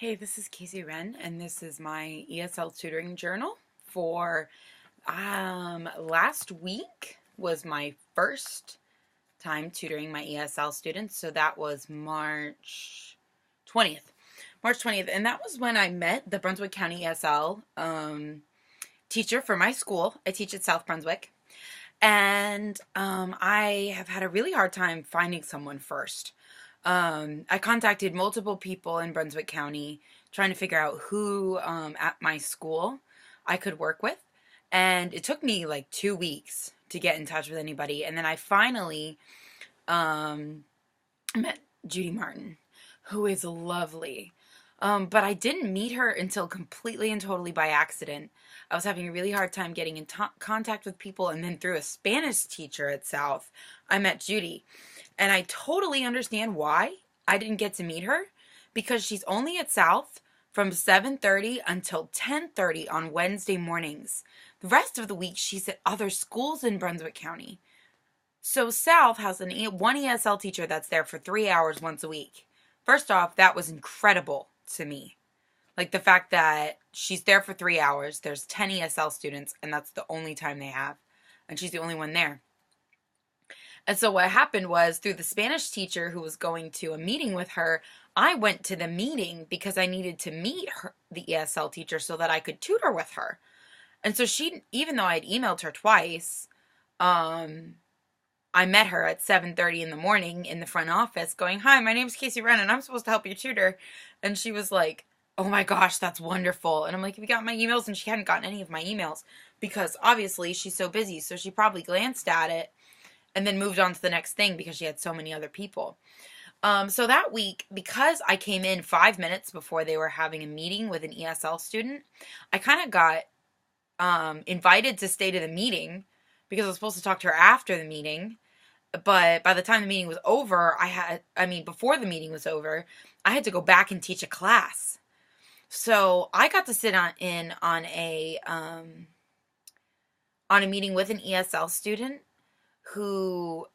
Hey, this is Hren, and this is my ESL tutoring journal for last week was my first time tutoring my ESL students, so that was March 20th. March 20th, and that was when I met the Brunswick County ESL teacher for my school. I teach at South Brunswick, and I have had a really hard time finding someone first. I contacted multiple people in Brunswick County trying to figure out who at my school I could work with. And it took me like 2 weeks to get in touch with anybody. And then I finally um, met Judy Martin, who is lovely. But I didn't meet her until completely and totally by accident. I was having a really hard time getting in contact with people, and then through a Spanish teacher at South, I met Judy. And I totally understand why I didn't get to meet her, because she's only at South from 7:30 until 10:30 on Wednesday mornings. The rest of the week she's at other schools in Brunswick County. So South has one ESL teacher that's there for 3 hours once a week. First off, that was incredible to me. Like the fact that she's there for 3 hours, there's 10 ESL students, and that's the only time they have. And she's the only one there. And so what happened was, through the Spanish teacher who was going to a meeting with her, I went to the meeting because I needed to meet her, the ESL teacher, so that I could tutor with her. And so she, even though I'd emailed her twice, I met her at 7:30 in the morning in the front office going, "Hi, my name's Hren, and I'm supposed to help you tutor." And she was like, "Oh my gosh, that's wonderful." And I'm like, "Have you got my emails?" And she hadn't gotten any of my emails because obviously she's so busy. So she probably glanced at it and then moved on to the next thing because she had so many other people. So that week, because I came in 5 minutes before they were having a meeting with an ESL student, I kind of got invited to stay to the meeting because I was supposed to talk to her after the meeting. But by the time the meeting was over, before the meeting was over, I had to go back and teach a class. So I got to sit on a meeting with an ESL student who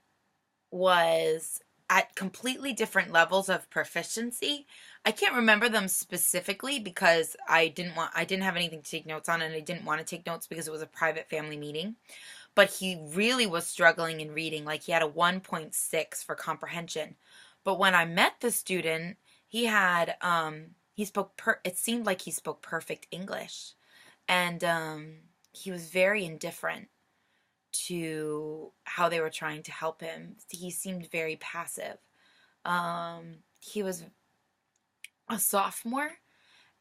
was at completely different levels of proficiency. I can't remember them specifically because I didn't have anything to take notes on, and I didn't want to take notes because it was a private family meeting. But he really was struggling in reading. Like, he had a 1.6 for comprehension. But when I met the student, he had it seemed like he spoke perfect English. And he was very indifferent to how they were trying to help him. He seemed very passive. He was a sophomore,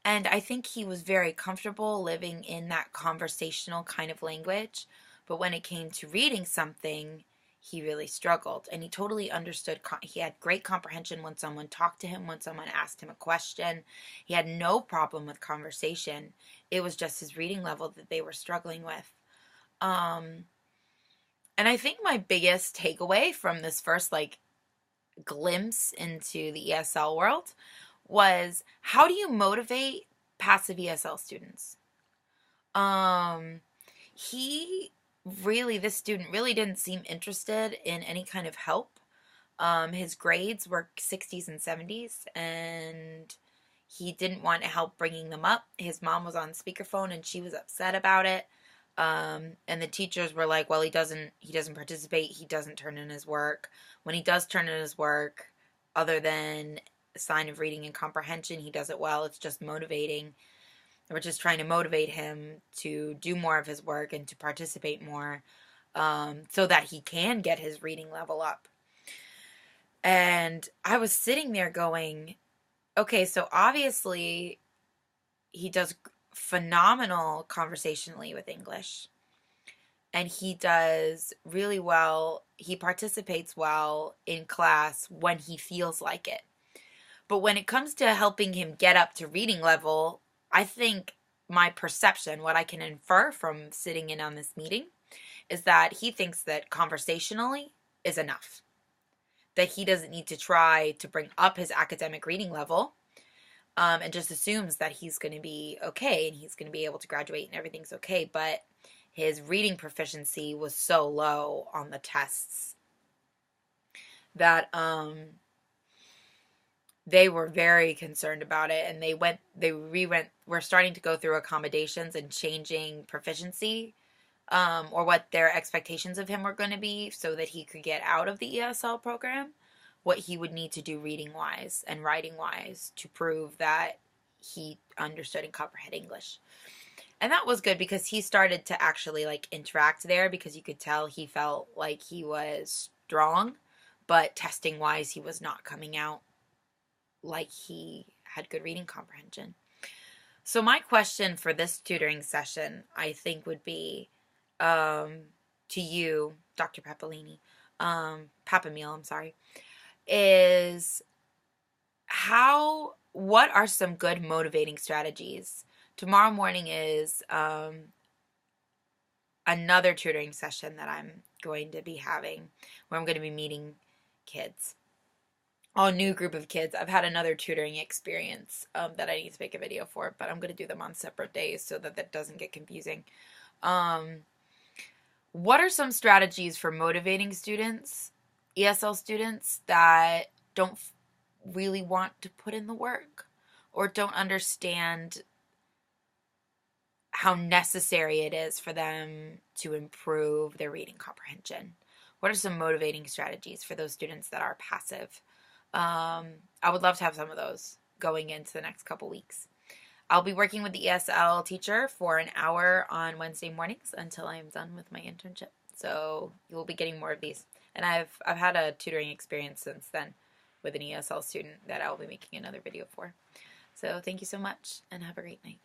and I think he was very comfortable living in that conversational kind of language. But when it came to reading something, he really struggled. And he totally understood. He had great comprehension when someone talked to him, when someone asked him a question. He had no problem with conversation. It was just his reading level that they were struggling with. And I think my biggest takeaway from this first glimpse into the ESL world was, how do you motivate passive ESL students? This student really didn't seem interested in any kind of help. His grades were 60s and 70s, and he didn't want help bringing them up. His mom was on speakerphone, and she was upset about it. And the teachers were like, "Well, he doesn't participate. He doesn't turn in his work. When he does turn in his work, other than a sign of reading and comprehension, he does it well. It's just motivating. We're just trying to motivate him to do more of his work and to participate more, so that he can get his reading level up." And I was sitting there going, okay, so obviously he does phenomenal conversationally with English, and he does really well. He participates well in class when he feels like it. But when it comes to helping him get up to reading level, I think my perception, what I can infer from sitting in on this meeting, is that he thinks that conversationally is enough. That he doesn't need to try to bring up his academic reading level, and just assumes that he's going to be okay and he's going to be able to graduate and everything's okay. But his reading proficiency was so low on the tests that they were very concerned about it, and we're starting to go through accommodations and changing proficiency, or what their expectations of him were going to be so that he could get out of the ESL program, what he would need to do reading wise and writing wise to prove that he understood and comprehended English. And that was good because he started to actually like interact there, because you could tell he felt like he was strong, but testing wise he was not coming out like he had good reading comprehension. So my question for this tutoring session, I think, would be, to you, Dr. Papalini, Papamil, I'm sorry, is what are some good motivating strategies? Tomorrow morning is another tutoring session that I'm going to be having, where I'm going to be meeting kids. A new group of kids. I've had another tutoring experience that I need to make a video for, but I'm going to do them on separate days so that that doesn't get confusing. What are some strategies for motivating students, ESL students, that don't really want to put in the work or don't understand how necessary it is for them to improve their reading comprehension? What are some motivating strategies for those students that are passive? I would love to have some of those going into the next couple weeks. I'll be working with the ESL teacher for an hour on Wednesday mornings until I am done with my internship. So you will be getting more of these. And I've had a tutoring experience since then with an ESL student that I'll be making another video for. So thank you so much and have a great night.